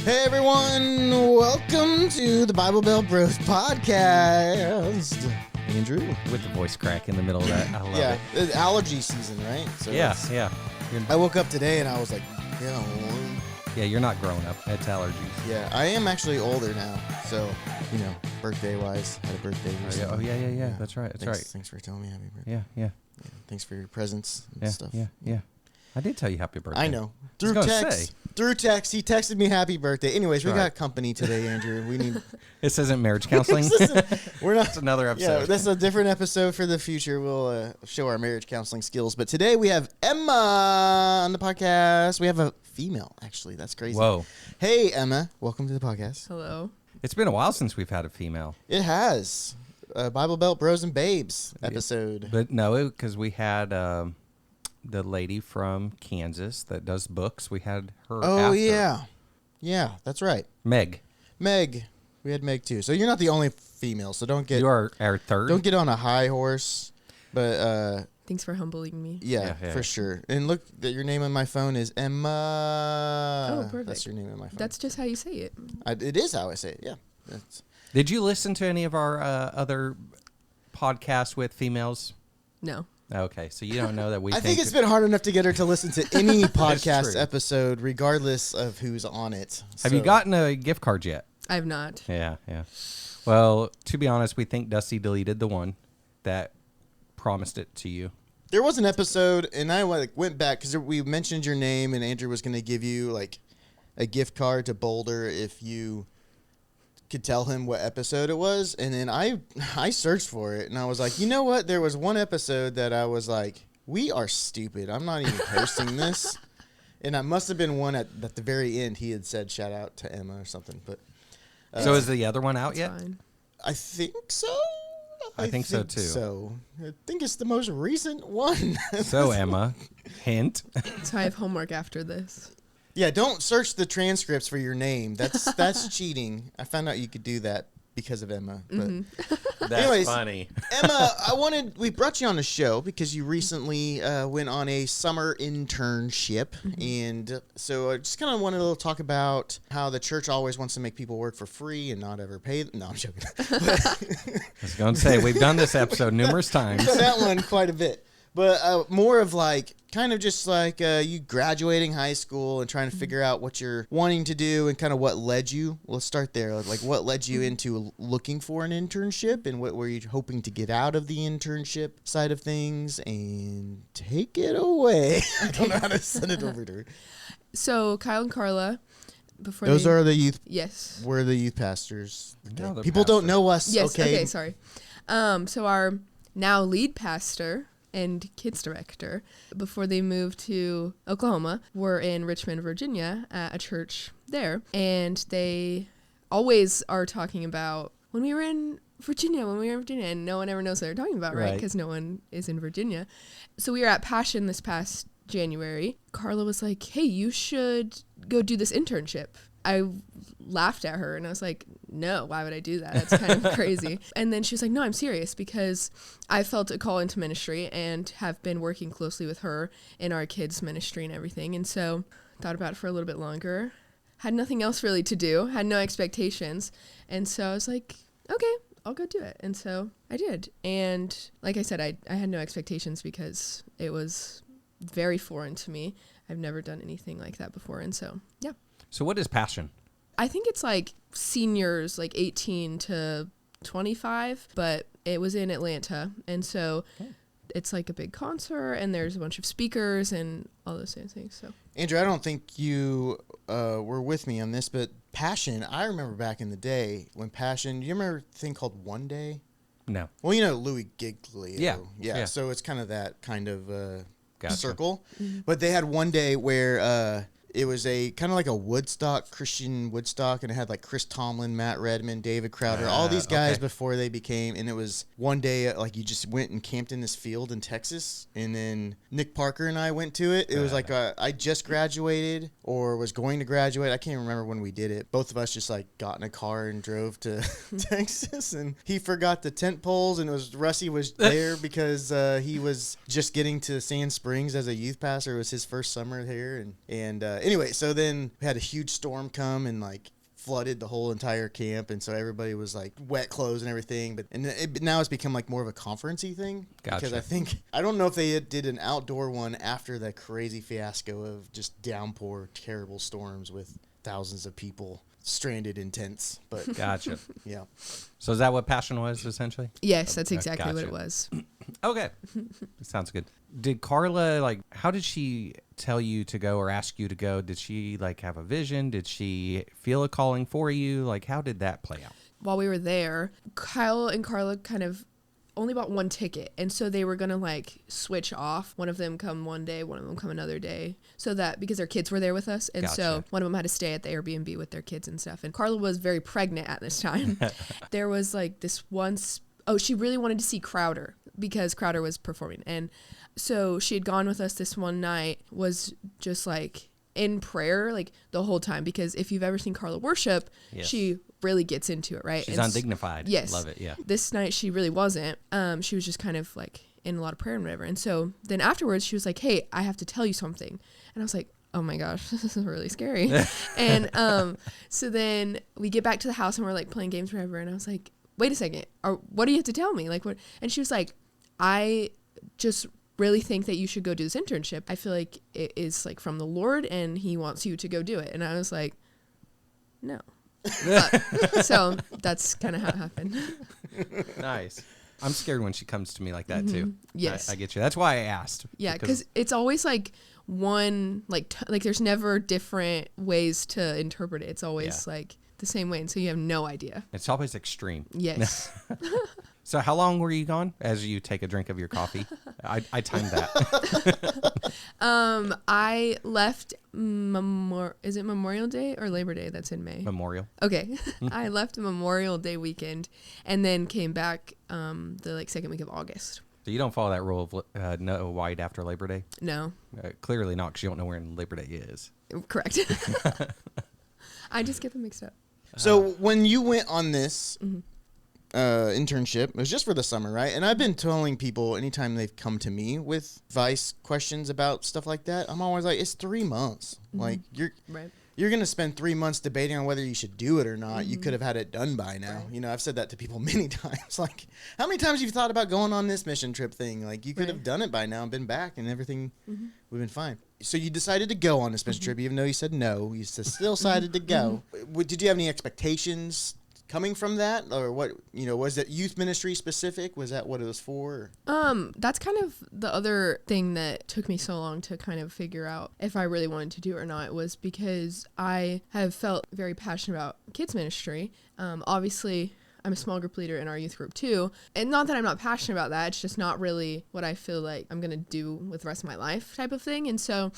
Hey everyone, welcome to the Bible Belt Bros podcast. Andrew? With the voice crack in the middle of that. I love it. It's allergy season, right? So Yeah. I woke up today and I was like, Yeah, you're not growing up. It's allergies. yeah, I am actually older now. So, birthday-wise, had a birthday recently. Oh, yeah. That's right. Thanks for telling me happy birthday. Yeah. Thanks for your presents and stuff. Yeah. I did tell you happy birthday. I know. Through text, he texted me happy birthday. Anyways, we got company today, Andrew. We need. This isn't marriage counseling. We're not. It's another episode. Yeah, that's a different episode for the future. We'll show our marriage counseling skills. But today we have Emma on the podcast. We have a female, actually. That's crazy. Whoa. Hey, Emma. Welcome to the podcast. Hello. It's been a while since we've had a female. It has. Bible Belt Bros and Babes episode. But no, because we had the lady from Kansas that does books. We had her after. Yeah. Yeah, that's right. Meg. We had Meg, too. So you're not the only female, so don't get... You are our third. Don't get on a high horse, but... Thanks for humbling me. Yeah, for sure. And look, that your name on my phone is Emma. Oh, perfect. That's your name on my phone. That's just how you say it. It is how I say it, yeah. Did you listen to any of our other podcasts with females? No. Okay, so you don't know that we I think it's been hard enough to get her to listen to any podcast episode, regardless of who's on it. Have you gotten a gift card yet? I have not. Yeah. Well, to be honest, we think Dusty deleted the one that promised it to you. There was an episode, and I went back, because we mentioned your name, and Andrew was going to give you a gift card to Boulder if you could tell him what episode it was, and then I searched for it, and I was like, you know what? There was one episode that I was like, we are stupid. I'm not even posting this. And I must have been one at the very end. He had said shout out to Emma or something. But so is the other one out yet? Fine. I think so. I think so too. So I think it's the most recent one. So Emma, hint. So I have homework after this. Yeah, don't search the transcripts for your name. That's cheating. I found out you could do that because of Emma. But That's funny. Emma, we brought you on the show because you recently went on a summer internship. And so I just kind of wanted to talk about how the church always wants to make people work for free and not ever pay them. No, I'm joking. I was going to say, we've done this episode numerous times. We've done that one quite a bit. But more of kind of just you graduating high school and trying to figure out what you're wanting to do and kind of what led you. Let's start there. What led you into looking for an internship and what were you hoping to get out of the internship side of things? And take it away. I don't know how to send it over to her. So Kyle and Carla, Those are the youth. Yes. We're the youth pastors. No, they're People don't know us. Yes. Okay. Okay. Sorry. So our now lead pastor and kids director, before they moved to Oklahoma, were in Richmond, Virginia at a church there. And they always are talking about when we were in Virginia, and no one ever knows what they're talking about, right? Because no one is in Virginia. So we were at Passion this past January. Carla was like, hey, you should go do this internship. I laughed at her and I was like, no, why would I do that? That's kind of crazy. And then she was like, no, I'm serious because I felt a call into ministry and have been working closely with her in our kids ministry and everything. And so thought about it for a little bit longer, had nothing else really to do, had no expectations. And so I was like, okay, I'll go do it. And so I did. And like I said, I had no expectations because it was very foreign to me. I've never done anything like that before. And so, yeah. So what is Passion? I think it's seniors, 18 to 25, but it was in Atlanta. And so it's a big concert and there's a bunch of speakers and all those things. So Andrew, I don't think you were with me on this, but Passion, I remember back in the day when Passion, you remember a thing called One Day? No. Well, Louis Giglio. Yeah. So it's kind of that kind of Gotcha. circle. Mm-hmm. But they had One Day where it was a kind of like a Woodstock, Christian Woodstock, and it had Chris Tomlin, Matt Redman, David Crowder, all these guys before they became, and it was one day you just went and camped in this field in Texas, and then Nick Parker and I went to it. It was I just graduated or was going to graduate. I can't remember when we did it. Both of us just got in a car and drove to Texas, and he forgot the tent poles, and Rusty was there because he was just getting to Sand Springs as a youth pastor. It was his first summer here, and anyway, so then we had a huge storm come and like flooded the whole entire camp, and so everybody was like wet clothes and everything. But now it's become like more of a conference-y thing. Gotcha. Because I don't know if they did an outdoor one after the crazy fiasco of just downpour, terrible storms with thousands of people stranded in tents. But Gotcha. yeah. So is that what Passion was essentially? Yes, that's exactly what Gotcha. it was. Okay. Sounds good. Did Carla, like, how did she tell you to go or ask you to go? Did she, like, have a vision? Did she feel a calling for you? Like, how did that play out? While we were there, Kyle and Carla kind of only bought one ticket. And so they were going to, like, switch off. One of them come one day, one of them come another day. So that, because their kids were there with us. And so Gotcha. one of them had to stay at the Airbnb with their kids and stuff. And Carla was very pregnant at this time. There was, like, this once... Oh, she really wanted to see Crowder because Crowder was performing. And so she had gone with us this one night, was just like in prayer like the whole time, because if you've ever seen Carla worship, Yes. she really gets into it, right? She's And undignified. yes. Love it, yeah. This night she really wasn't. She was just kind of like in a lot of prayer and whatever. And so then afterwards she was like, hey, I have to tell you something. And I was like, oh my gosh, this is really scary. And so then we get back to the house and we're like playing games forever. And I was like, wait a second, what do you have to tell me? Like what? And she was like, I just really think that you should go do this internship. I feel like it is like from the Lord and he wants you to go do it. And I was like, no. So that's kind of how it happened. Nice. I'm scared when she comes to me like that too. Yes. I get you. That's why I asked. Yeah, because it's always like one, like there's never different ways to interpret it. It's always like the same way. And so you have no idea. It's always extreme. Yes. So how long were you gone as you take a drink of your coffee? I timed that. I left is it Memorial Day or Labor Day that's in May? Memorial. Okay. I left Memorial Day weekend and then came back the like second week of August. So you don't follow that rule of no white after Labor Day? No. Clearly not, because you don't know where Labor Day is. Correct. I just get them mixed up. So when you went on this internship, it was just for the summer, right? And I've been telling people anytime they've come to me with advice questions about stuff like that, I'm always like, it's 3 months. Like you're going to spend 3 months debating on whether you should do it or not. You could have had it done by now. Right. You know, I've said that to people many times. Like, how many times have you thought about going on this mission trip thing? Like, you could have done it by now and been back and everything would have been fine. So you decided to go on this mission trip, even though you said no. You still decided to go. Did you have any expectations coming from that, or what? You know, was it youth ministry specific? Was that what it was for? That's kind of the other thing that took me so long to kind of figure out if I really wanted to do it or not, was because I have felt very passionate about kids ministry. Obviously, I'm a small group leader in our youth group too. And not that I'm not passionate about that. It's just not really what I feel like I'm going to do with the rest of my life type of thing. And so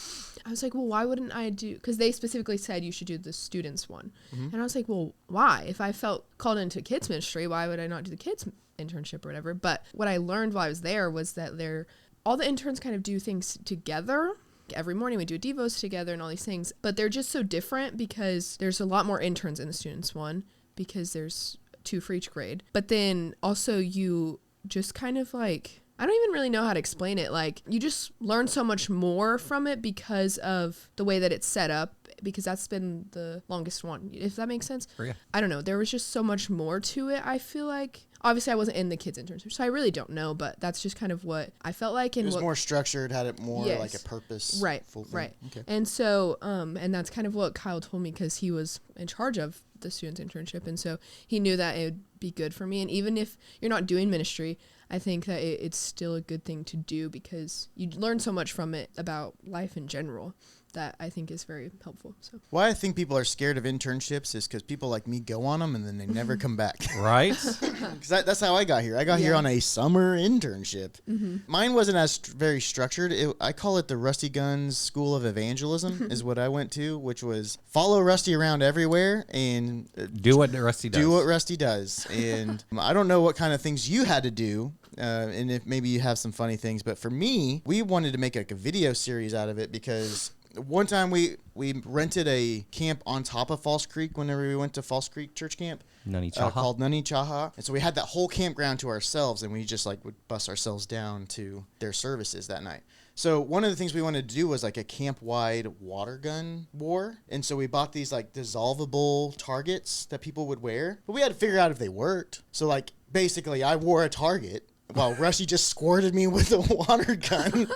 I was like, well, why wouldn't I do, because they specifically said you should do the students one. And I was like, well, why? If I felt called into kids ministry, why would I not do the kids internship or whatever? But what I learned while I was there was that all the interns kind of do things together. Every morning we do devos together and all these things, but they're just so different because there's a lot more interns in the students one because there's 2 for each grade. But then also you just kind of like, I don't even really know how to explain it. Like, you just learn so much more from it because of the way that it's set up, because that's been the longest one, if that makes sense. Yeah. I don't know. There was just so much more to it, I feel like. Obviously, I wasn't in the kids' internship, so I really don't know, but that's just kind of what I felt like. And it was more structured, had it more Yes. like a purpose. Right, thing. right. Okay. And so, and that's kind of what Kyle told me, because he was in charge of the students' internship, and so he knew that it would be good for me. And even if you're not doing ministry, I think that it's still a good thing to do, because you learn so much from it about life in general that I think is very helpful. So Why I think people are scared of internships is because people like me go on them and then they never come back. Right? Because that's how I got here. I got here on a summer internship. Mine wasn't as very structured. I call it the Rusty Guns School of Evangelism is what I went to, which was follow Rusty around everywhere and Do what Rusty does. do what Rusty does. And I don't know what kind of things you had to do. And if maybe you have some funny things, but for me, we wanted to make like a video series out of it, because one time we rented a camp on top of False Creek whenever we went to False Creek Church Camp. Nani Chaha. Called Nani Chaha. And so we had that whole campground to ourselves, and we just like would bus ourselves down to their services that night. So one of the things we wanted to do was like a camp-wide water gun war. And so we bought these like dissolvable targets that people would wear. But we had to figure out if they worked. So like basically I wore a target while Rushy just squirted me with a water gun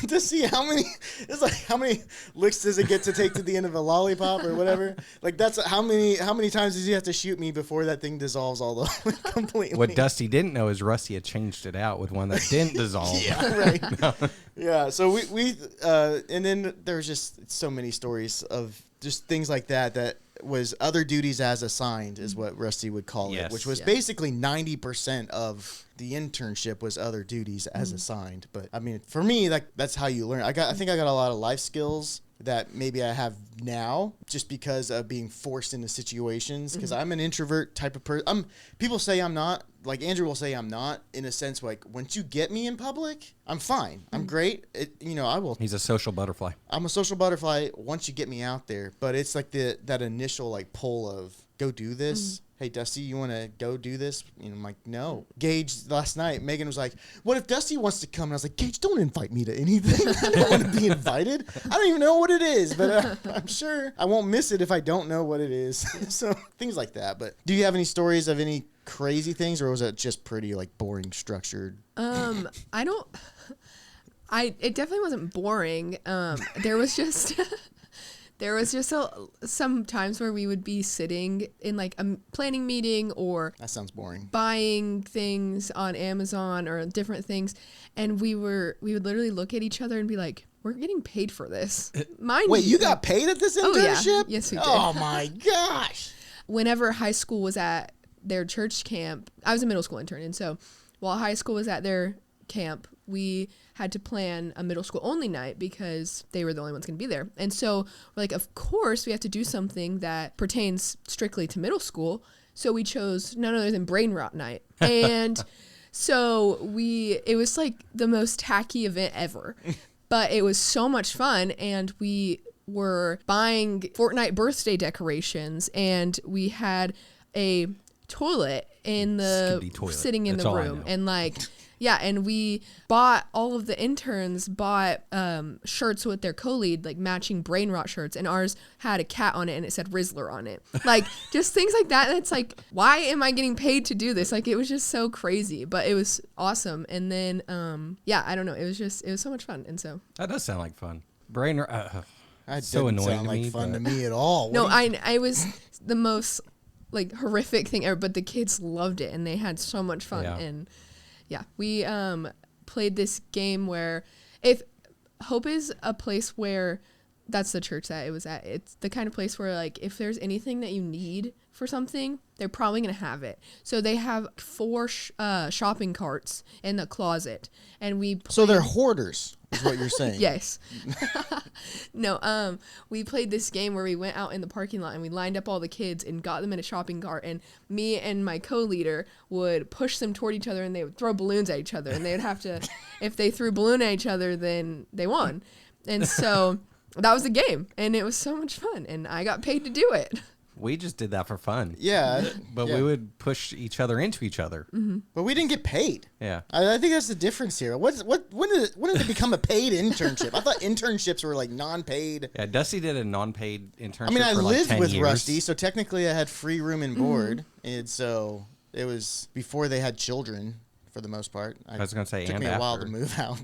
to see how many licks does it get to take to the end of a lollipop or whatever. Like that's how many times does he have to shoot me before that thing dissolves all the way completely. What Dusty didn't know is Rusty had changed it out with one that didn't dissolve. Yeah, right. No. Yeah, so we and then there's just so many stories of just things like that was other duties as assigned is what Rusty would call it, which was basically 90% of the internship was other duties as assigned. But I mean, for me, that's how you learn. I think I got a lot of life skills that maybe I have now just because of being forced into situations, because I'm an introvert type of person. People say I'm not, like Andrew will say I'm not, in a sense, like once you get me in public, I'm fine. I'm great. I will. He's a social butterfly. I'm a social butterfly once you get me out there, but it's like that initial like pull of go do this. Hey, Dusty, you want to go do this? I'm like, no. Gage, last night, Megan was like, what if Dusty wants to come? And I was like, Gage, don't invite me to anything. I don't want to be invited. I don't even know what it is, but I'm sure I won't miss it if I don't know what it is. So things like that. But do you have any stories of any crazy things, or was it just pretty like boring, structured? It definitely wasn't boring. There was just... There was just some times where we would be sitting in like a planning meeting or that sounds boring. Buying things on Amazon or different things, and we would literally look at each other and be like, "We're getting paid for this." Wait, you got paid at this internship? Oh, yeah. Yes, we did. Oh my gosh! Whenever high school was at their church camp, I was a middle school intern, and so while high school was at their camp, we had to plan a middle school only night because they were the only ones going to be there. And so we're like, of course we have to do something that pertains strictly to middle school. So we chose none other than brain rot night. And so it was like the most tacky event ever, but it was so much fun. And we were buying Fortnite birthday decorations, and we had a toilet sitting in the room, and like, yeah, and we bought, all of the interns bought shirts with their co-lead, like matching brain rot shirts, and ours had a cat on it and it said Rizzler on it. Like just things like that. And it's like, why am I getting paid to do this? Like it was just so crazy, but it was awesome. And then, I don't know. It was so much fun. And so that does sound like fun. Brain rot. That so didn't annoying sound like fun to but... me at all. No, I was the most like horrific thing ever, but the kids loved it and they had so much fun. Yeah. And yeah, we played this game where if Hope is a place where that's the church that it was at. It's the kind of place where like if there's anything that you need for something, they're probably going to have it. So they have 4 shopping carts in the closet, and so they're hoarders is what you're saying. Yes. No, we played this game where we went out in the parking lot and we lined up all the kids and got them in a shopping cart, and me and my co-leader would push them toward each other and they would throw balloons at each other, and they would have to, if they threw a balloon at each other, then they won. And so that was the game, and it was so much fun, and I got paid to do it. We just did that for fun. Yeah. But we would push each other into each other. Mm-hmm. But we didn't get paid. Yeah. I think that's the difference here. When did it become a paid internship? I thought internships were like non-paid. Yeah, Dusty did a non-paid internship. I mean, I for lived like 10 with years. Rusty, so technically I had free room and board. And so it was before they had children. For the most part, I was going to say, it took and me a while after. to move out,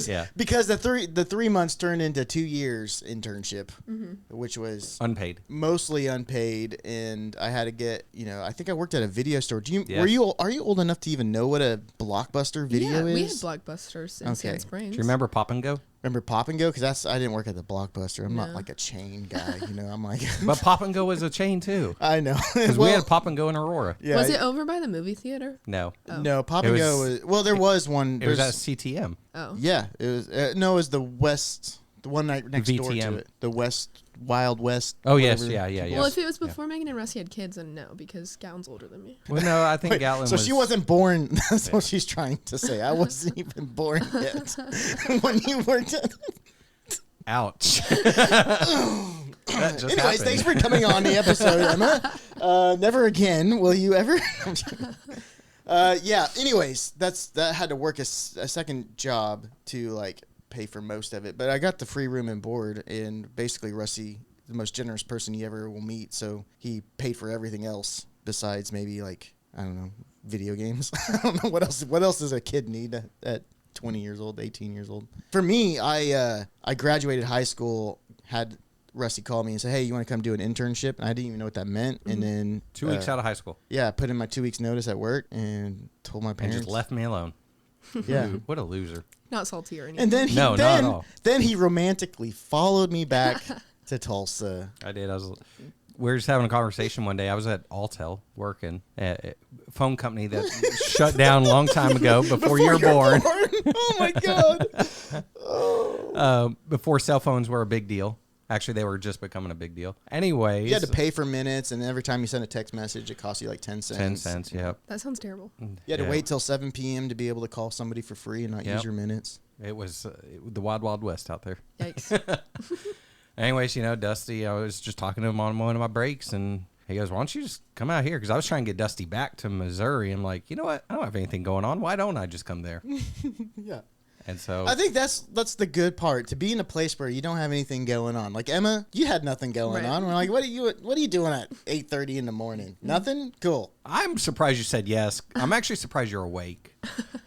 Yeah. because the 3 months turned into 2 years internship, which was unpaid, mostly unpaid, and I had to get I think I worked at a video store. Yeah. Are you old enough to even know what a Blockbuster video is? We had Blockbusters in Sand Springs. Do you remember Pop and Go? Remember Pop and Go? Because I didn't work at the Blockbuster. I'm not like a chain guy, I'm like. But Pop and Go was a chain too. I know. Because we had Pop and Go in Aurora. Yeah. Was it over by the movie theater? No. Oh. No, Pop and Go was. Well, there was one. It was at CTM. Oh. Yeah, it was. No, it was the West. The one night next door to it. The West. Wild West. Oh, yes. whatever. Yeah. Well, if it was before Megan and Rusty had kids, then no, because Gowan's older than me. Well, no, I think Wait, Gatlin so was... she wasn't born. That's what she's trying to say. I wasn't even born yet when you worked at... Ouch. Anyways, happened. Thanks for coming on the episode, Emma. Never again will you ever... Yeah. Anyways, that had to work a second job to like pay for most of it, but I got the free room and board, and basically Rusty, the most generous person you ever will meet, so he paid for everything else besides maybe like, I don't know, video games. I don't know what else. What else does a kid need at 20 years old, 18 years old? For me, I graduated high school, had Rusty call me and say, hey, you want to come do an internship? And I didn't even know what that meant. And then 2 weeks out of high school. Yeah, I put in my 2 weeks notice at work and told my parents. And just left me alone. Yeah. What a loser. Not salty or anything. And then not at all. Then he romantically followed me back to Tulsa. I did. We were just having a conversation one day. I was at Alltel working at a phone company that shut down a long time ago before you were born. Oh my God. Before cell phones were a big deal. Actually, they were just becoming a big deal. Anyways. You had to pay for minutes, and every time you sent a text message, it cost you like 10 cents. 10 cents, yep. That sounds terrible. You had to wait till 7 p.m. to be able to call somebody for free and not use your minutes. It was the wild, wild west out there. Yikes. Anyways, Dusty, I was just talking to him on one of my breaks, and he goes, why don't you just come out here? Because I was trying to get Dusty back to Missouri. I'm like, you know what? I don't have anything going on. Why don't I just come there? Yeah. And so I think that's the good part, to be in a place where you don't have anything going on. Like Emma, you had nothing going on. We're like, what are you doing at 8:30 in the morning? Nothing? Cool. I'm surprised you said yes. I'm actually surprised you're awake.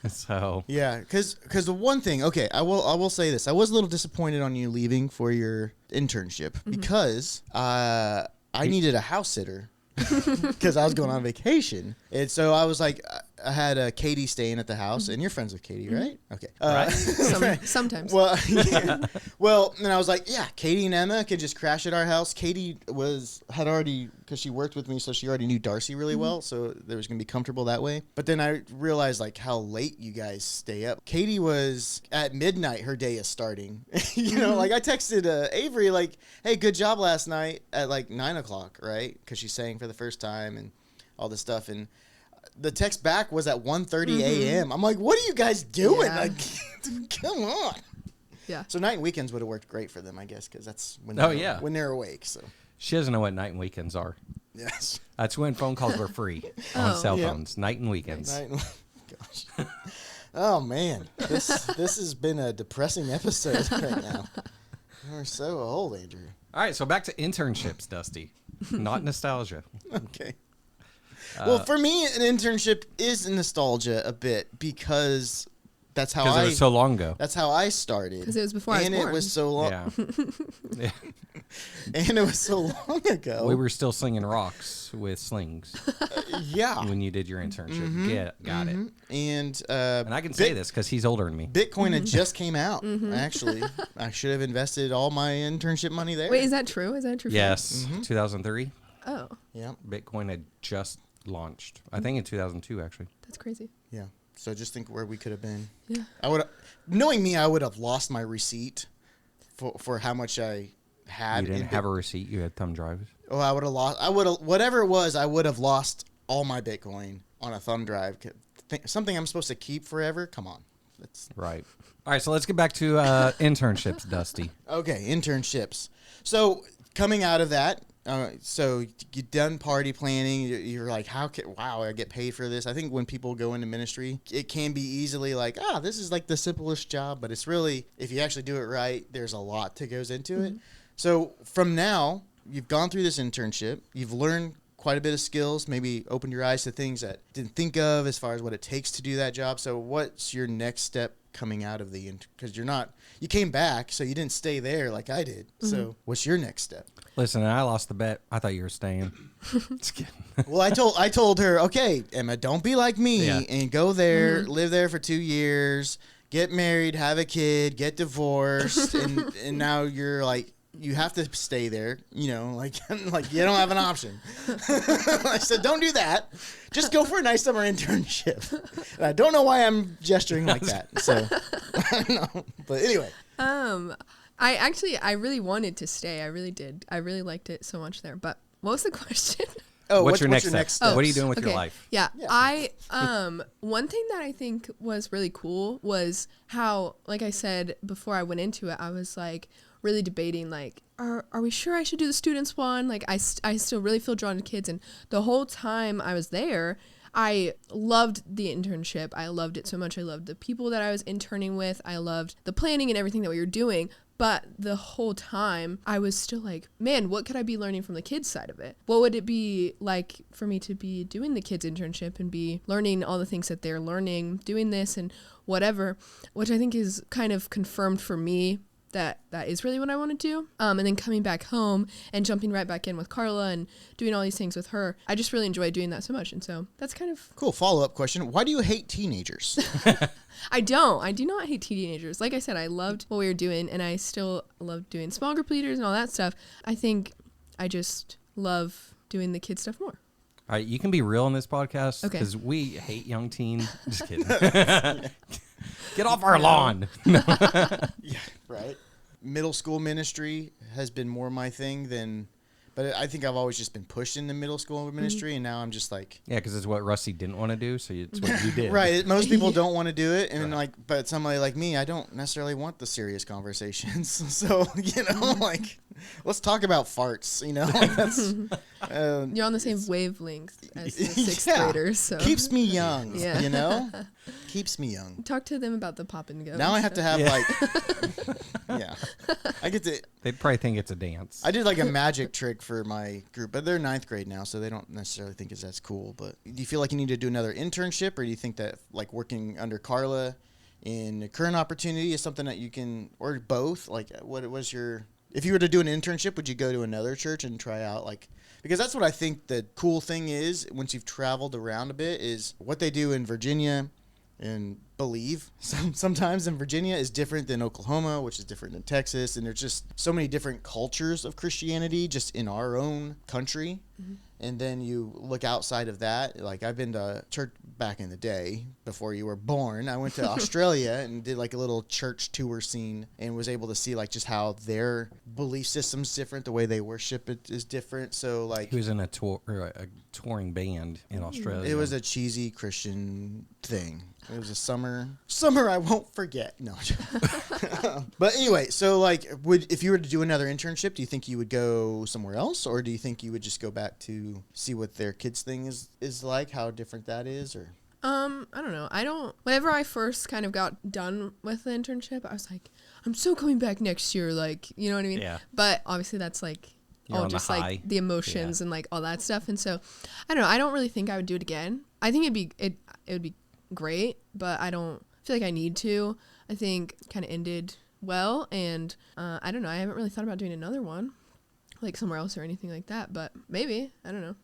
So yeah, because the one thing, okay, I will say this. I was a little disappointed on you leaving for your internship because I needed a house sitter because I was going on vacation. And so I was like, I had Katie staying at the house, and you're friends with Katie, right? Okay. Right. Sometimes. Well, yeah. Well, and I was like, yeah, Katie and Emma could just crash at our house. Katie had already, because she worked with me, so she already knew Darcy really well, so there was going to be comfortable that way. But then I realized, like, how late you guys stay up. Katie was, at midnight, her day is starting. Like, I texted Avery, like, hey, good job last night at, like, 9 o'clock, right? Because she sang for the first time and all this stuff, and the text back was at 1:30 a.m. I'm like, what are you guys doing? Yeah. Like, come on. Yeah. So night and weekends would have worked great for them, I guess, because that's when when they're awake. So she doesn't know what night and weekends are. yes, That's when phone calls were free on cell phones. Night and weekends. Gosh. Oh man, this has been a depressing episode right now. We're so old, Andrew. All right, so back to internships, Dusty. Not nostalgia. Okay. Well, for me, an internship is nostalgia a bit because that's how it was so long ago. That's how I started. Because it was before I was born. And it was so long. Yeah. And it was so long ago. We were still slinging rocks with slings yeah. when you did your internship. Got it. And I can say this because he's older than me. Bitcoin had just came out, actually. I should have invested all my internship money there. Wait, is that true? Is that true? Yes, 2003. Oh, Yeah. Bitcoin had just launched. I think in 2002, actually. that's crazy. Yeah. So just think where we could have been. Yeah. Knowing me, I would have lost my receipt for how much I had. You didn't have a receipt. You had thumb drives. Oh, I would have whatever it was, I would have lost all my Bitcoin on a thumb drive. Something I'm supposed to keep forever? Come on. Right. All right, so let's get back to internships, Dusty. Okay, internships. So coming out of that, so you done party planning. You're like, wow, I get paid for this. I think when people go into ministry, it can be easily like, this is like the simplest job, but it's really, if you actually do it right, there's a lot that goes into it. So from now, you've gone through this internship. You've learned quite a bit of skills, maybe opened your eyes to things that didn't think of as far as what it takes to do that job. So what's your next step coming out of the, because you came back, so you didn't stay there like I did. So what's your next step? Listen, I lost the bet. I thought you were staying. Just kidding. Well, I told her, okay, Emma, don't be like me and go there, live there for 2 years, get married, have a kid, get divorced, and now you're like, you have to stay there, like you don't have an option. I said, don't do that. Just go for a nice summer internship. And I don't know why I'm gesturing like that. So I don't know. But anyway. I really wanted to stay. I really did. I really liked it so much there. But what was the question? Oh, what's your next step? What are you doing with your life? Yeah. I one thing that I think was really cool was how, like I said before I went into it, I was like really debating, like, are we sure I should do the students one? Like, I still really feel drawn to kids, and the whole time I was there, I loved the internship. I loved it so much. I loved the people that I was interning with. I loved the planning and everything that we were doing. But the whole time, I was still like, man, what could I be learning from the kids' side of it? What would it be like for me to be doing the kids' internship and be learning all the things that they're learning, doing this and whatever, which I think is kind of confirmed for me that is really what I want to do. And then coming back home and jumping right back in with Carla and doing all these things with her. I just really enjoy doing that so much. And so that's kind of... Cool. Follow-up question. Why do you hate teenagers? I do not hate teenagers. Like I said, I loved what we were doing, and I still love doing small group leaders and all that stuff. I think I just love doing the kid stuff more. All right, you can be real in this podcast because we hate young teens. Just kidding. Get off our lawn. Yeah, right. Middle school ministry has been more my thing than... But I think I've always just been pushed into middle school ministry, and now I'm just like... Yeah, because it's what Rusty didn't want to do, so it's what you did. Right. Most people don't want to do it, and but somebody like me, I don't necessarily want the serious conversations. So, let's talk about farts, Like that's... You're on the same wavelength as the sixth graders, so... Keeps me young, Keeps me young. Talk to them about the pop and go. Now I have to have, I get to... They'd probably think it's a dance. I did a magic trick for my group, but they're 9th grade now, so they don't necessarily think it's as cool. But do you feel like you need to do another internship, or do you think that working under Carla in a current opportunity is something that you can, or both? What was your... If you were to do an internship, would you go to another church and try out because that's what I think the cool thing is once you've traveled around a bit is what they do in Virginia and believe sometimes in Virginia is different than Oklahoma, which is different than Texas. And there's just so many different cultures of Christianity just in our own country. Mm-hmm. And then you look outside of that. I've been to church back in the day before you were born. I went to Australia and did a little church tour scene and was able to see just how their belief system's different. The way they worship it is different. So he was in a touring band in Australia. It was a cheesy Christian thing. It was a summer I won't forget. No. But anyway, so if you were to do another internship, do you think you would go somewhere else, or do you think you would just go back to see what their kids thing is like, how different that is, or? I don't know. Whenever I first kind of got done with the internship, I was like, I'm so coming back next year, you know what I mean? Yeah. But obviously that's You're all on just the the emotions and all that stuff. And so I don't know. I don't really think I would do it again. I think it would be great, but I don't feel like I need to. I think kind of ended well, and I don't know. I haven't really thought about doing another one, somewhere else or anything like that, but maybe. I don't know.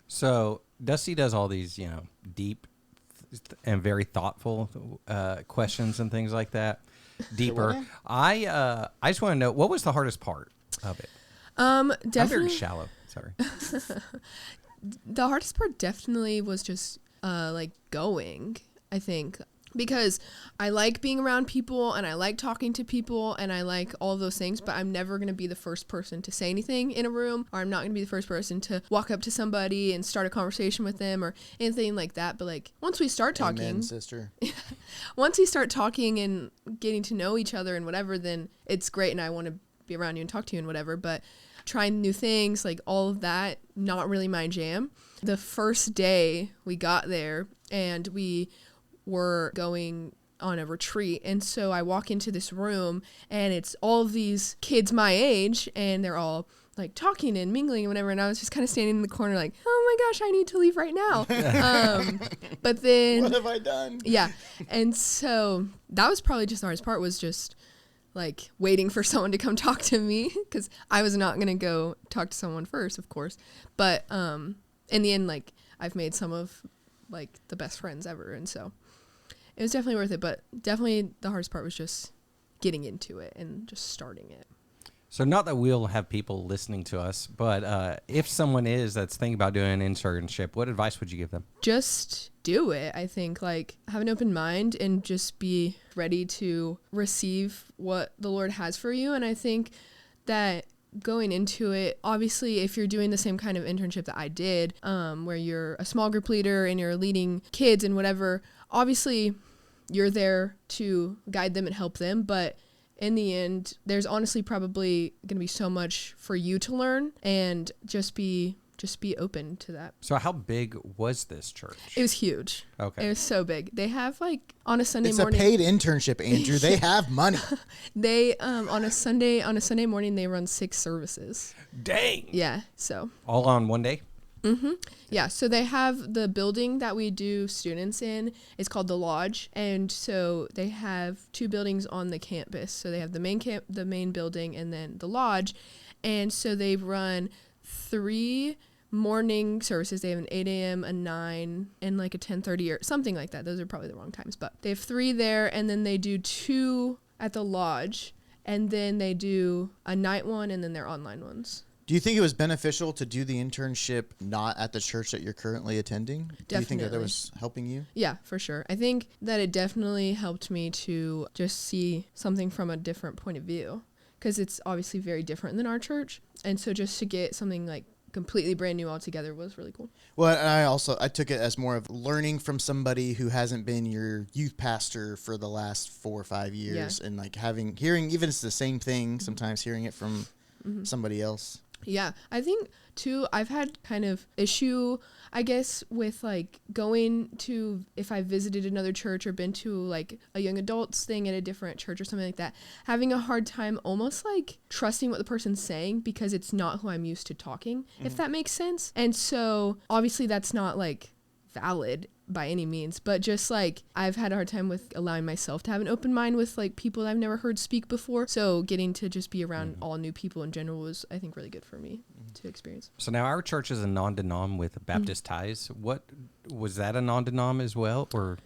So Dusty does all these, deep and very thoughtful questions and things like that. Deeper. I just want to know, what was the hardest part of it? Definitely. I'm very shallow. Sorry. The hardest part definitely was just going, I think, because I like being around people and I like talking to people and I like all of those things, but I'm never going to be the first person to say anything in a room, or I'm not going to be the first person to walk up to somebody and start a conversation with them or anything like that. But once we start talking, Amen, sister. Once we start talking and getting to know each other and whatever, then it's great and I want to be around you and talk to you and whatever. But trying new things, all of that, not really my jam. The first day we got there and we were going on a retreat, and so I walk into this room and it's all of these kids my age and they're all talking and mingling and whatever, and I was just kind of standing in the corner oh my gosh, I need to leave right now. But then what have I done? Yeah. And so that was probably just the hardest part, was just waiting for someone to come talk to me, because I was not going to go talk to someone first, of course. But in the end, I've made some of the best friends ever, and so it was definitely worth it. But definitely the hardest part was just getting into it and just starting it. So not that we'll have people listening to us, but if someone that's thinking about doing an internship, what advice would you give them? Just do it. I think have an open mind and just be ready to receive what the Lord has for you. And I think that going into it, obviously, if you're doing the same kind of internship that I did, where you're a small group leader and you're leading kids and whatever, obviously you're there to guide them and help them. But in the end, there's honestly probably going to be so much for you to learn, and just be just be open to that. So how big was this church? It was huge. Okay. It was so big. They have like on a Sunday It's morning. a paid internship, Andrew. They have money. They on a Sunday morning they run 6 services. Dang. Yeah. So. All on one day? Yeah, so they have the building that we do students in. It's called the Lodge, and so they have 2 buildings on the campus. So they have the main building, and then the Lodge, and so they run 3 morning services. They have an 8 a.m., a 9, and like a 10:30 or something like that. Those are probably the wrong times, but they have 3 there, and then they do 2 at the Lodge, and then they do a night one, and then their online ones. Do you think it was beneficial to do the internship not at the church that you're currently attending? Do you think that was helping you? Yeah, for sure. I think that it definitely helped me to just see something from a different point of view, because it's obviously very different than our church. And so just to get something like completely brand new altogether was really cool. Well, and I took it as more of learning from somebody who hasn't been your youth pastor for the last 4 or 5 years, and like hearing, even if it's the same thing, sometimes hearing it from somebody else. Yeah, I think too, I've had kind of issue, I guess, with like going to, if I visited another church or been to like a young adults thing at a different church or something like that, having a hard time almost like trusting what the person's saying because it's not who I'm used to talking, if that makes sense. And so obviously that's not like valid by any means, but just like I've had a hard time with allowing myself to have an open mind with like people I've never heard speak before. So getting to just be around all new people in general was, I think, really good for me to experience. So now our church is a non-denom with Baptist ties. What was that, a non-denom as well, or?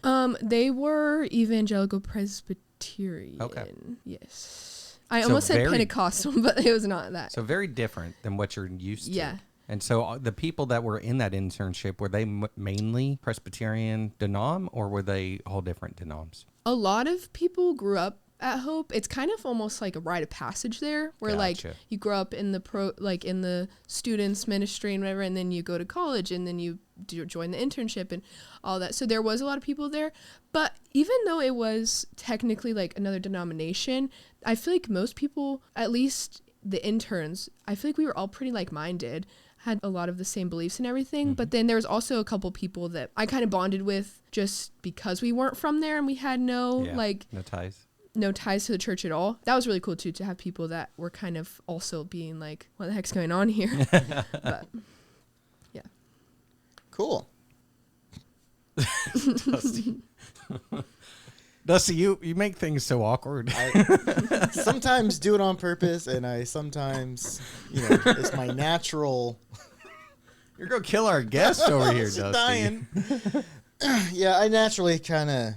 They were evangelical Presbyterian. Okay. Yes. I almost said Pentecostal, but it was not that. So very different than what you're used to. Yeah. And so the people that were in that internship, were they mainly Presbyterian denom, or were they all different denoms? A lot of people grew up at Hope. It's kind of almost like a rite of passage there, where like you grow up in the in the students ministry and whatever, and then you go to college, and then you join the internship and all that. So there was a lot of people there, but even though it was technically like another denomination, I feel like most people, at least the interns, I feel like we were all pretty like-minded, had a lot of the same beliefs and everything. But then there was also a couple people that I kind of bonded with just because we weren't from there and we had no ties to the church at all. That was really cool too, to have people that were kind of also being like, what the heck's going on here? But yeah. Cool. Dusty, you make things so awkward. I sometimes do it on purpose, and I sometimes, it's my natural. You're going to kill our guest over here, Dusty. Dying. Yeah, I naturally kind of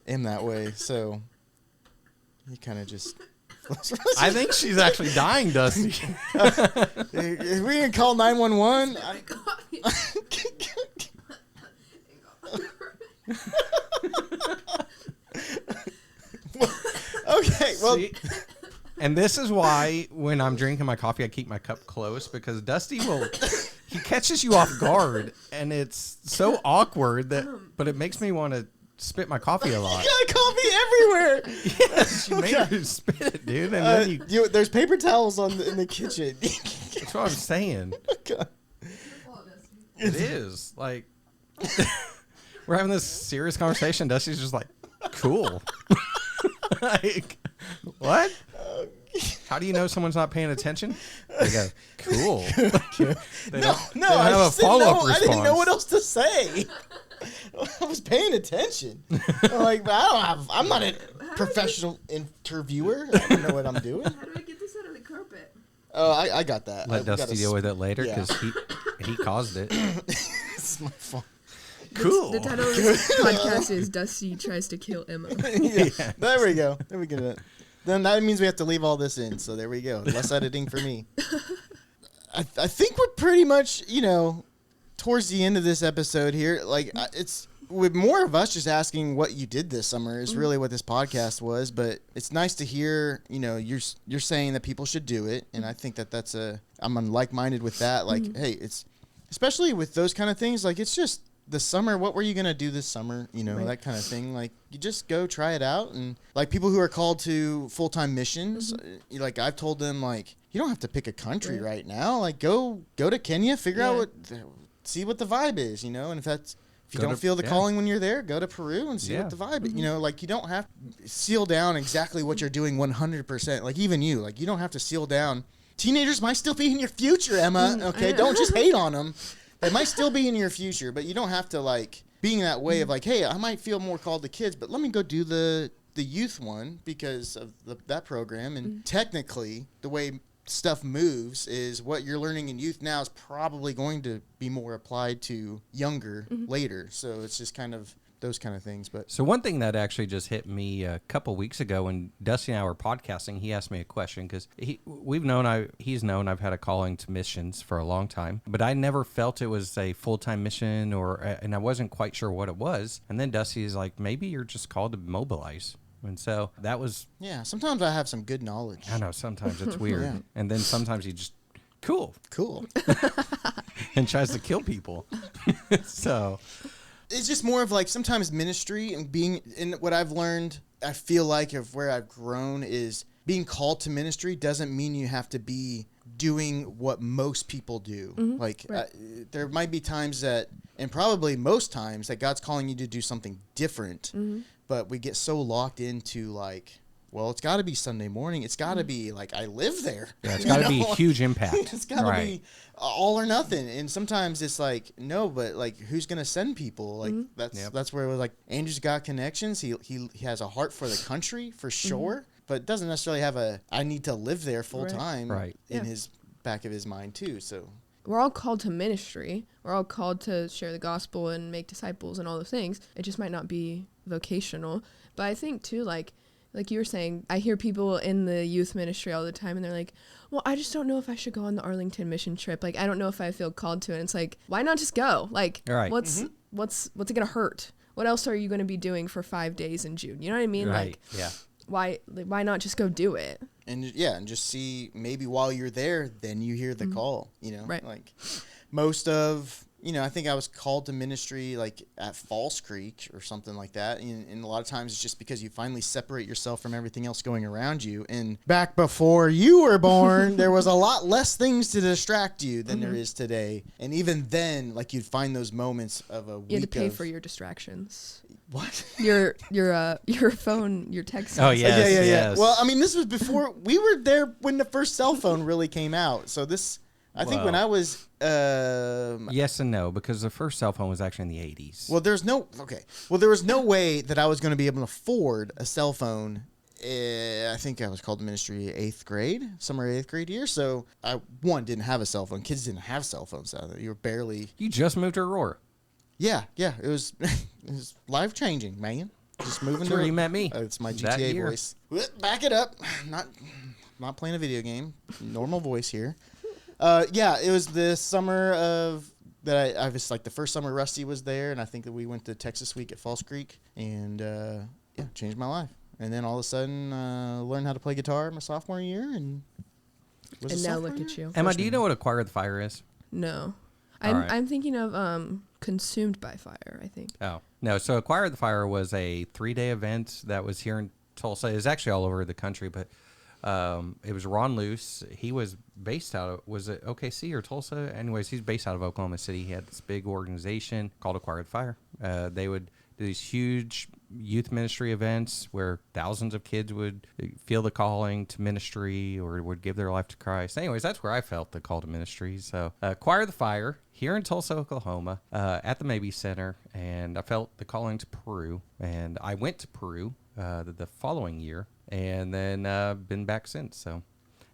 am that way, so you kind of just. I think she's actually dying, Dusty. If we can call 911. Okay, well. See? And this is why when I'm drinking my coffee, I keep my cup close, because Dusty he catches you off guard, and it's so awkward but it makes me want to spit my coffee a lot. You got coffee everywhere. Yes, you made her spit it, dude. And then there's paper towels in the kitchen. That's what I'm saying. God. It is like we're having this serious conversation. Dusty's just like, cool. Like, what? How do you know someone's not paying attention? They go, cool. They don't have a follow-up response. I didn't know what else to say. I was paying attention. I'm like, I'm not a professional interviewer. I don't know what I'm doing. How do I get this out of the carpet? Oh, I got that. Let Dusty deal with it later, because he caused it. It's my fault. Cool. The title of this podcast is Dusty Tries to Kill Emma. Yeah. There we go. There we go. Then that means we have to leave all this in. So there we go. Less editing for me. I think we're pretty much, towards the end of this episode here. Like, it's with more of us just asking what you did this summer is really what this podcast was. But it's nice to hear, you're saying that people should do it. And I think that's I'm like-minded with that. Like, hey, it's especially with those kind of things. Like, it's just the summer. What were you going to do this summer? Right. That kind of thing. Like, you just go try it out. And like people who are called to full-time missions, like I've told them, like, you don't have to pick a country right now. Like go to Kenya, figure out see what the vibe is, you know, and if you don't feel the calling when you're there, go to Peru and see what the vibe is. You know, like you don't have to seal down exactly what you're doing 100%. Like even you, like you don't have to seal down. Teenagers might still be in your future, Emma. Okay, don't just hate on them. They might still be in your future, but you don't have to like being that way of like, hey, I might feel more called to kids, but let me go do the youth one because of that program. And technically, the way stuff moves is what you're learning in youth now is probably going to be more applied to younger later. So it's just kind of those kind of things. But so one thing that actually just hit me a couple weeks ago when Dusty and I were podcasting, he asked me a question because he's known I've had a calling to missions for a long time, but I never felt it was a full-time mission and I wasn't quite sure what it was. And then Dusty is like, maybe you're just called to mobilize. And so that was... Yeah, sometimes I have some good knowledge. I know, sometimes it's weird. And then sometimes he just... Cool. And tries to kill people. So... It's just more of like sometimes ministry and being... And what I've learned, I feel like of where I've grown is being called to ministry doesn't mean you have to be doing what most people do. Like there might be times that... And probably most times that God's calling you to do something different. But we get so locked into like, well, it's got to be Sunday morning. It's got to be like, I live there. Yeah, it's got to be a huge impact. It's got to be all or nothing. And sometimes it's like, no, but like, who's going to send people? Like that's where it was like, Andrew's got connections. He has a heart for the country for sure, but doesn't necessarily have I need to live there full time in his back of his mind too. So. We're all called to ministry. We're all called to share the gospel and make disciples and all those things. It just might not be vocational. But I think, too, like you were saying, I hear people in the youth ministry all the time, and they're like, well, I just don't know if I should go on the Arlington mission trip. Like, I don't know if I feel called to it. And it's like, why not just go? Like, what's it going to hurt? What else are you going to be doing for 5 days in June? You know what I mean? Right. Like, why not just go do it? And and just see maybe while you're there, then you hear the call, you know, like most of, you know, I think I was called to ministry like at Falls Creek or something like that. And a lot of times it's just because you finally separate yourself from everything else going around you. And back before you were born, there was a lot less things to distract you than there is today. And even then, like you'd find those moments of a week. You had to pay for your distractions. What? Your phone, your text. Oh, yes, yes. Well, I mean, this was before we were there when the first cell phone really came out. So I think when I was... yes and no, because the first cell phone was actually in the 80s. Well, there was no way that I was going to be able to afford a cell phone. I think I was called to ministry 8th grade year. So I, didn't have a cell phone. Kids didn't have cell phones out there. You were barely... You just moved to Aurora. Yeah. It was life changing, man. Just moving. That's where you met me. It's my GTA voice. Back it up. Not playing a video game. Normal voice here. It was the summer that I was like the first summer Rusty was there, and I think that we went to Texas Week at Falls Creek, and changed my life. And then all of a sudden, learned how to play guitar my sophomore year, and now look at you. Emma, do you know what Acquire the Fire is? No. I'm thinking of Consumed by Fire, I think. Oh, no. So Acquire the Fire was a 3-day event that was here in Tulsa. It was actually all over the country, but it was Ron Luce. He was based out of, was it OKC or Tulsa? Anyways, he's based out of Oklahoma City. He had this big organization called Acquire the Fire. They would do these huge youth ministry events where thousands of kids would feel the calling to ministry or would give their life to Christ. Anyways, that's where I felt the call to ministry. So Acquire the Fire here in Tulsa, Oklahoma, at the Mabee Center, and I felt the calling to Peru, and I went to Peru the following year, and then been back since. So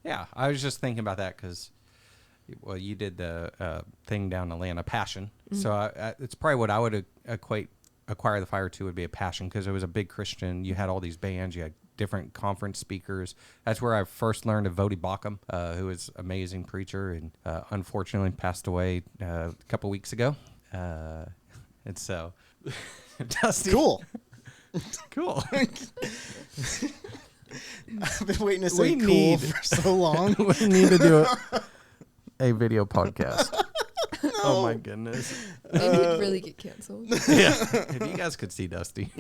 yeah, I was just thinking about that because you did the thing down in Atlanta, Passion. So it's probably what I would equate Acquire the Fire to would be a passion, because it was a big Christian. You had all these bands, you had different conference speakers. That's where I first learned of Vodi Bakum, who is an amazing preacher and unfortunately passed away a couple weeks ago. And so, Dusty. Cool. I've been waiting to say cool for so long. We need to do a video podcast. No. Oh my goodness. Maybe it'd really get canceled. Yeah. If you guys could see Dusty.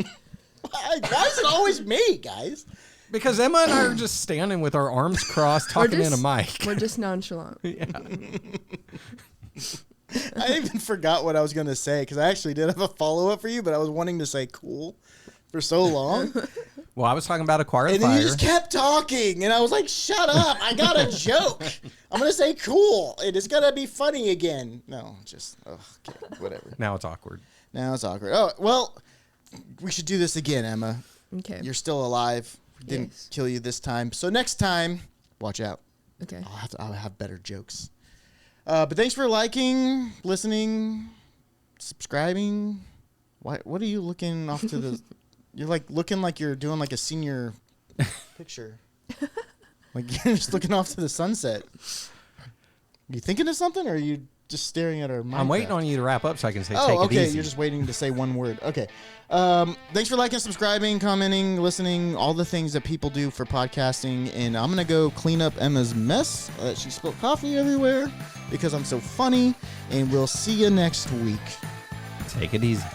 Why is it always me, guys? Because Emma and I are just standing with our arms crossed talking in a mic. We're just nonchalant. Yeah. I even forgot what I was going to say because I actually did have a follow-up for you, but I was wanting to say cool for so long. Well, I was talking about Acquire And Fire. then you just kept talking, and I was like, shut up. I got a joke. I'm going to say cool. It's going to be funny again. No, just, okay, whatever. Now it's awkward. Now it's awkward. Oh, well, we should do this again, Emma. Okay. You're still alive. We didn't kill you this time. So next time, watch out. Okay. I'll have better jokes. But thanks for liking, listening, subscribing. What are you looking off to the... You're like looking like you're doing like a senior picture. Like you're just looking off to the sunset. Are you thinking of something, or are you just staring at our Minecraft? I'm waiting on you to wrap up so I can say, Oh, take okay. it easy. You're just waiting to say one word. Okay. Thanks for liking, subscribing, commenting, listening, all the things that people do for podcasting. And I'm going to go clean up Emma's mess. She spilled coffee everywhere because I'm so funny. And we'll see you next week. Take it easy.